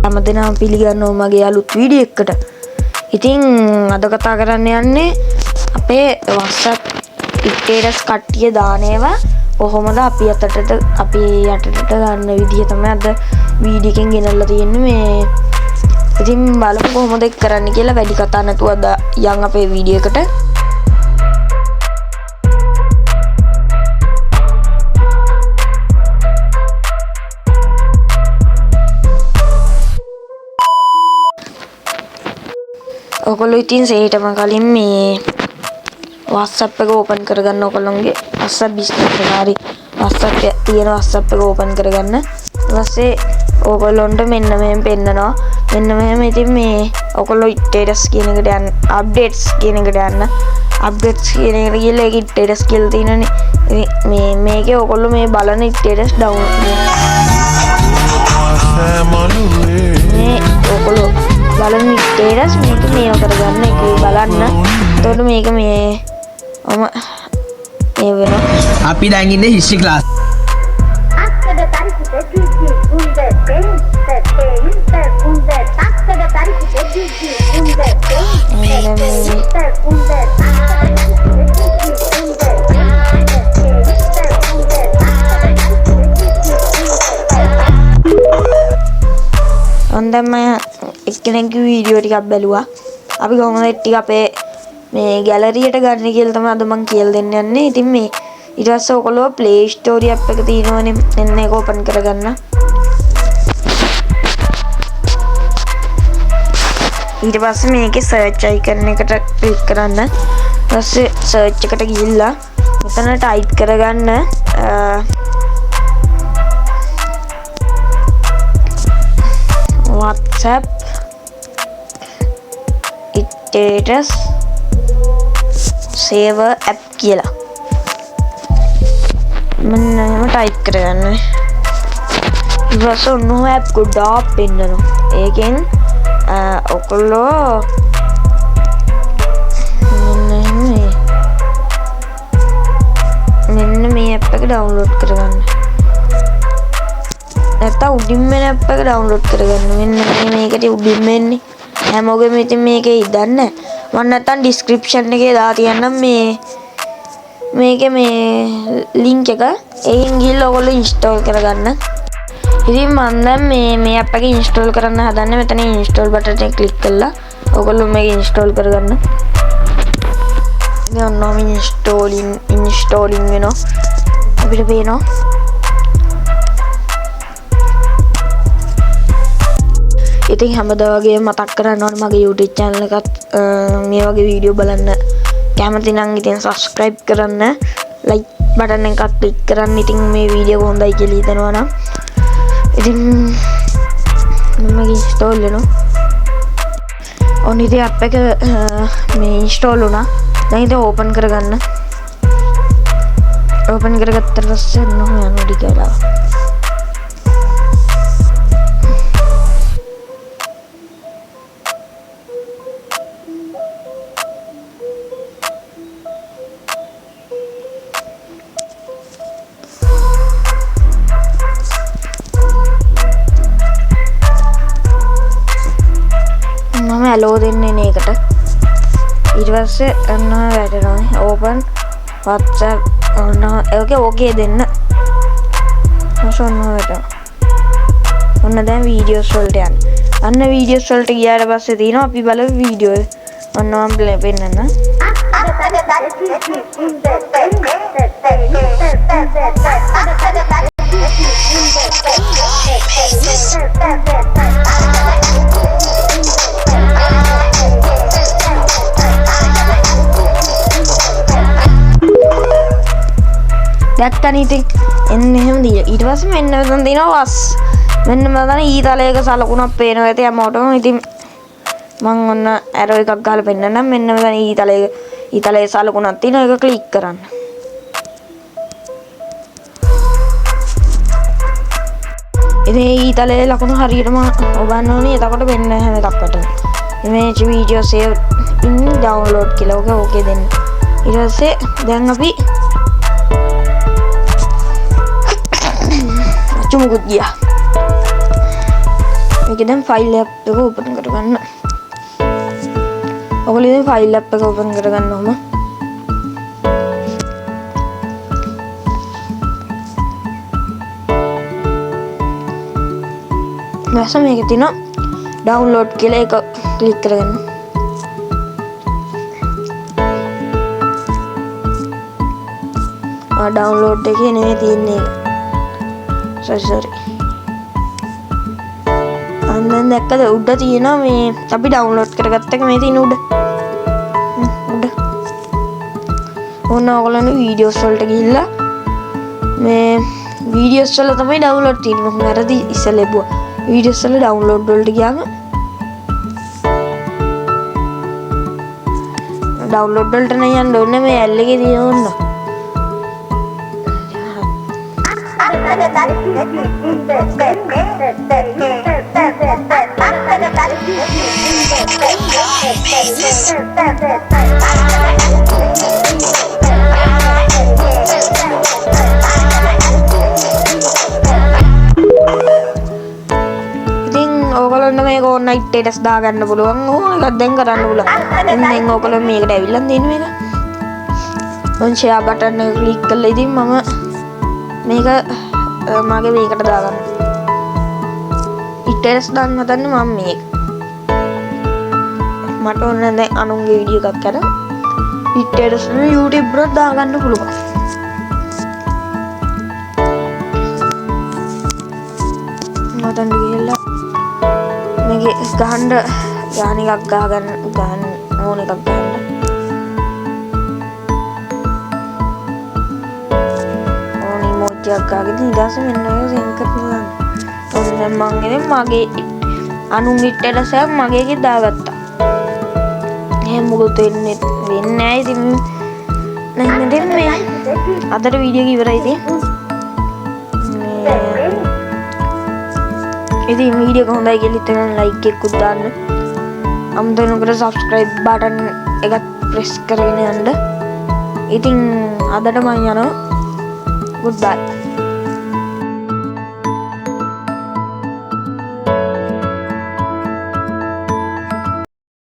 හැමදෙනාම පිළිගන්නවා මගේ අලුත් වීඩියෝ එකකට. ඉතින් අද කතා කරන්න යන්නේ අපේ WhatsApp status කට්ටිය දාන ඒවා කොහොමද අපි යටට ගන්න විදිය තමයි අද වීඩියෝ එකෙන් ගෙනල්ලා තියෙන්නේ මේ. ඉතින් බලමු කොහොමද ඒක කරන්න කියලා. වැඩි කතා නැතුව අද යන් අපේ වීඩියෝ එකට. ඔයගොල්ලෝ ඉතින් සේටම කලින් මේ WhatsApp එක ඕපන් කරගන්න. ඔයගොල්ලෝගේ WhatsApp business එක හරි WhatsApp තියෙන WhatsApp එක ඕපන් කරගන්න. ඊට පස්සේ ඔයගොල්ලොන්ට මෙන්න මෙහෙම පෙන්නනවා. මෙන්න මෙහෙම ඉතින් මේ ඔයගොල්ලෝ status කියන එකට යන්න, updates කියන එකට යන්න. updates කියන එකට ගිහලා ඒක status කියලා තියෙනනේ. මේකේ ඔයගොල්ලෝ මේ බලන status download මේ ඔයගොල්ලෝ බලන්න status මේක මේව කරගන්න එක බලන්න. එතකොට මේක මේ වෙනවා. අපි දැන් ඉන්නේ history class. දැන් මම එක්කෙනෙක්ගේ වීඩියෝ ටිකක් බැලුවා. අපි කොහොමද ටික අපේ මේ ගැලරියට ගන්න කියලා තමයි අද මම කියලා දෙන්න යන්නේ. ඉතින් මේ ඊට පස්සේ ඔයගොල්ලෝ Play Store app එක තියෙනවනේ. එන්න ඒක ඕපන් කරගන්න. ඊට පස්සේ මේකේ search icon එකට ක්ලික් කරන්න. ඊට පස්සේ search එකට ගිහිල්ලා මෙතන type කරගන්න WhatsApp status saver app කියලා. මම එහෙම type කරගන්න. ඊපස්සේ ඔන්න ඔය app ගොඩාක් පෙන්නනවා. ඒකෙන් ඔයගොල්ලෝ මෙන්න මේ app එක download කරගන්න. නැත්නම් උඩින්ම app එක download කරගන්න. මෙන්න මේකට උඩින්ම එන්නේ. හැමෝගෙම ඉතින් මේකේ ඉදන්න. මම නැත්නම් description එකේ දාලා තියන්නම් මේකේ මේ link එක. ඒකෙන් ගිහලා ඔයගොල්ලෝ install කරගන්න. ඉතින් මම දැන් මේ app එක install කරන්න හදන්නේ. මෙතන install button එක click කරලා ඔයගොල්ලෝ මේක install කරගන්න. ඉතින් ඔන්නම installing වෙනවා. අපිට පේනවා. ඉතින් හැමදා වගේ මතක් කරන්න ඕනේ මගේ YouTube channel එකත් මේ වගේ වීඩියෝ බලන්න කැමති නම් ඉතින් subscribe කරන්න, like button එකක් click කරන්න. ඉතින් මේ වීඩියෝ හොඳයි කියලා හිතනවා නම් ඉතින් මම install වෙනවා. ඔන්න ඉතින් app එක මේ install වුණා. දැන් ඉතින් open කරගන්න. open කරගත්තට පස්සේ නෝ යනවා ටික වෙලා. allow දෙන්නේ නේකට. ඊට පස්සේ ඔන්න වැටෙනවා open WhatsApp ඔන්න ඒකේ okay දෙන්න. ඔන්න වැටෙනවා. ඔන්න දැන් videos වලට යන්න. අන්න videos වලට ගියාට පස්සේ තියෙනවා අපි බලමු වීඩියෝ. ඔන්න මම පෙන්නන්න. දැක්කනේ ඉතින් එන්න එහෙම දීලා ඊට පස්සේ මෙන්න මෙතන තියෙනවා වස්. මෙන්න මෙතන ඊතලයක සලකුණක් පේනවා ඇති හැමෝටම. ඉතින් මම ඔන්න ඇරෝ එකක් ගහලා පෙන්නන්නම්. මෙන්න මෙතන ඊතලයේ සලකුණක් තියෙනවා. ඒක ක්ලික් කරන්න. ඉතින් ඊතලයේ ලකුණු හරියටම ඔබන්න ඕනේ. එතකොට මෙන්න හැම එකක් වටනවා. image video save in download කියලා ඔක ඕකේ දෙන්න. ඊට පස්සේ දැන් අපි චුමුකුත් ගියා. මේක දැන් ෆයිල් ඇප් එක ඕපන් කරගන්න. ඔයගොල්ලෝ ඉතින් ෆයිල් ඇප් එක ඕපන් කරගන්නවම නැස මේක තියෙනවා ඩවුන්ලෝඩ් කියලා එක ක්ලික් කරගන්න. ඩවුන්ලෝඩ් එකේ නෙමෙයි තියෙන්නේ ඒක. sorry. අන්න දැක්කද උඩ තියෙනවා මේ අපි ඩවුන්ලෝඩ් කරගත්ත එක මේ තියෙන උඩ. ඕන ඔයගොල්ලෝ වීඩියෝස් වලට ගිහිල්ලා මේ වීඩියෝස් වල තමයි ඩවුන්ලෝඩ් තියෙන්නේ. මම වැරදි ඉස්සෙල්ලා ලැබුවා. වීඩියෝස් වල ඩවුන්ලෝඩ් වලට ගියාම ඩවුන්ලෝඩ් වලට නම් යන්න ඕනේ මේ ඇල් එකේ තියෙන ඕන. ඕගොල්ලන්ට මේක ඕනයිට් ස්ටේටස් දාගන්න පුළුවන්. ඕන එකක් දැන් කරන්න පුළුවන්. දැන් ඕගොල්ලෝ මේකට ඇවිල්ලා තියෙන මේක. මම ෂෙයා බටන් එක ක්ලික් කරලා ඉතින් මම මේක මගේ මේකට දාගන්න. ස්ටේටස් දාන්න හදන්නේ මම මේක. මට ඕන දැන් අනුන්ගේ වීඩියෝ එකක් කරලා ස්ටේටස් වල YouTube වල දාගන්න පුළුවන්. මතන් ගිහලා මේක ගහන්න ගාන එකක් ගහගන්න ගන්න ඕන එකක් ගන්න. ඕන ඉමෝජි එකක් ගහගෙන ඊට මෙන්න ඔය සෙන්ඩ් කරලා දාන්න. දැන් මම ඉතින් මගේ අනුන් ස්ටේටස් එක මගේ එකේ දාගත්තා. එහෙනම් මොකද වෙන්නේ නැහැ ඉතින් නැත්නම් ඉතින් මේ අදට වීඩියෝ එක ඉවරයි ඉතින්. ඉතින් වීඩියෝ එක හොඳයි කියලා හිතන ලයික් එකකුත් දාන්න. අමතක නොකර subscribe button එකත් press කරගෙන යන්න. ඉතින් අදට මම යනවා. goodbye.